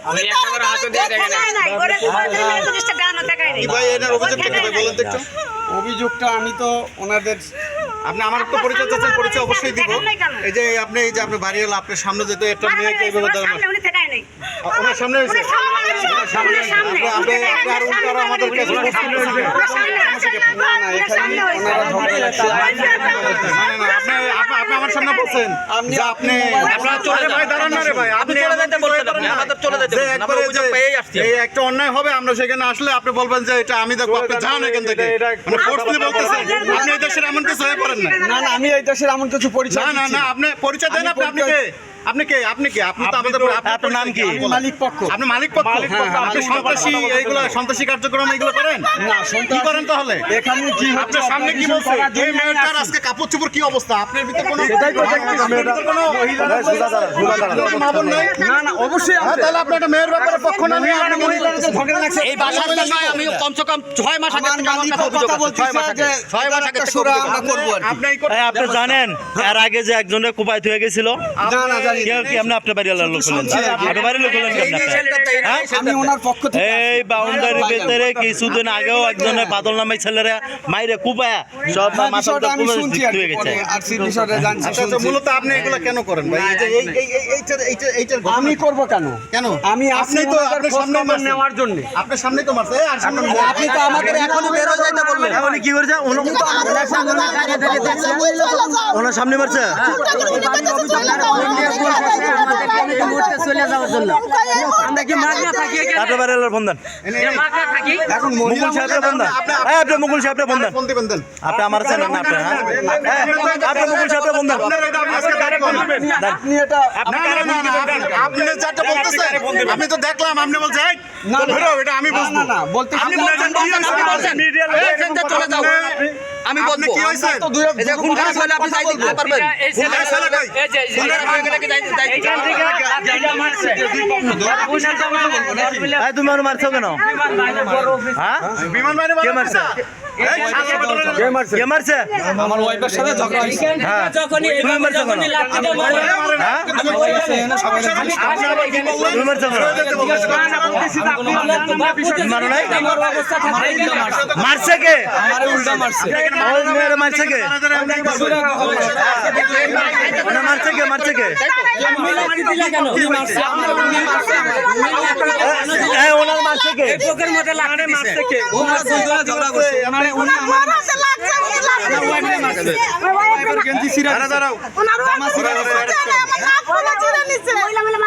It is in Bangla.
আমি একটা করে হাতে দিয়ে দেখেন ভাই এনার অভিযোগ কি ভাই বলেন তো একটু। অভিযোগটা আমি তো ওনাদের আপনি আমার তো পরিচয় চাচ্ছেন, পরিচয় অবশ্যই দিব। এই যে আপনি বাড়ি এলো, আপনার সামনে যেত একটা মেয়েকে এইভাবে ধরবেন, ওনার সামনে হয়েছে, আপনি আর উল্টো আমাদের কাছে প্রশ্ন হয়েছে। আপনি আমার সামনে বলছেন যে আপনি ভাই দাঁড়ান না রে ভাই, আপনি চলে যেতে বলছেন, আমাদের চলে যেতে বলছেন, আমরা অভিযোগ পেয়েই আসছি। এই একটা অন্যায় হবে, আমরা সেখানে আসলে আপনি বলবেন যে এটা আমি দেখবো, আপনি যান এখান থেকে, মানে ফোর্সলি বলতেছেন। আপনি এই দেশের এমন কিছু হয়ে পড়েন না। না না, আমি এই দেশের এমন কিছু পরিচয় না না, আপনি পরিচয় দেন। আপনি কে? আপনি কে? আপনি তো আমাদের, আপনার নাম কি? মালিক পক্ষ। আপনি মালিক পক্ষ? আপনি সন্ত্রাসী, এইগুলো সন্ত্রাসী কার্যক্রম এইগুলো করেন না? কি করেন তাহলে? এখানে কি হচ্ছে? আপনার সামনে কি বলছে? এই মেয়েটার আজকে কাপড় চোপড় কি অবস্থা? আপনার ভিতরে কোনো মাবন নাই? না না, অবশ্যই আছে। তাহলে আপনি একটা মেয়ের ব্যাপারে পক্ষ না নিয়ে আপনি মহিলার ঝগড়া লাগছে। এই বাসার বিষয়ে আমি কমসে কম 6 মাস আগে থেকে আমার কাছে অভিযোগ আছে। 6 মাস আগে, 6 মাস আগে থেকে অভিযোগ আমরা করব আর কি। আপনি আপনি জানেন এর আগে যে একজনের কুপাইত হয়ে গেছিল, না না, জানি না। কি আপনি আপনার বাড়ির লোক হলেন? আপনার বাড়ির লোক হলেন কেমন আপনি? আমি ওনার পক্ষ থেকে এই বাউন্ডারির ভিতরে কিছুদিন আগেও একজনের বাদল নামে ছেলেরা মাইরে কুপায়া সব মাথা বিষয়টা আমি শুনছি আর হয়ে কি, গেছে। পরে আর সেই বিষয়টা জানছি, আচ্ছা, শুনছি। মূলত আপনি এগুলো কেন করেন ভাই? এই যে এইটার ঘটনা আমি করব কেন? কেন? আমি আপনি আপনি তো তো আপনার সামনে মারছেন। নেওয়ার জন্য। আপনার সামনেই তো মারছে। আর সামনে আপনি তো আমাদের এখনই বের হয়ে যাইতে বললেন। এখন কি করেছে? ওনার সামনে মারছে? আপনার বাড়ির লোক ফোন দেন। এখন মুকুল সাহেবের ফোন দেন। হ্যাঁ, আপনি মুকুল সাহেবের ফোন দেন। ফোন দিবেন দেন। আপনি আমার চেনেন না আপনি? হ্যাঁ, আপনি মুকুল সাহেবের ফোন দেন। আপনি এটা আপনি যেটা বলতেছেন, আমি তো দেখলাম আপনি বলছেন না, না, ধরো এটা আমি বুঝবো। না, না, বলতে আপনি কি বলছেন কি হয়েছে? আপনি বলছেন এখান থেকে চলে যাও, আমি আপনি বলবো কি হয়েছে? তো দুই এই যে খুন খারাপ হলে আপনি যাই দিতে পারবেন। এই ছেলে কই? এই তুমি আর মারছো কেন? হ্যাঁ, বিমান বাহিনী কে মারছে? এই শাসক দলের লোক। কে মারছে? আমার ওয়াইফের সাথে ঝগড়া হইছে। হ্যাঁ, তুমি মারছো কেন? হ্যাঁ, তুমি মারছো কেন? তুমি মারো নাই? মারছে কে? আমারে উল্টা মারছে। ওই মেয়েরে মারছে কে? ওনা মারছে কে? মারছে কে? এই ওনার মারছে কে? দাঁড়াও।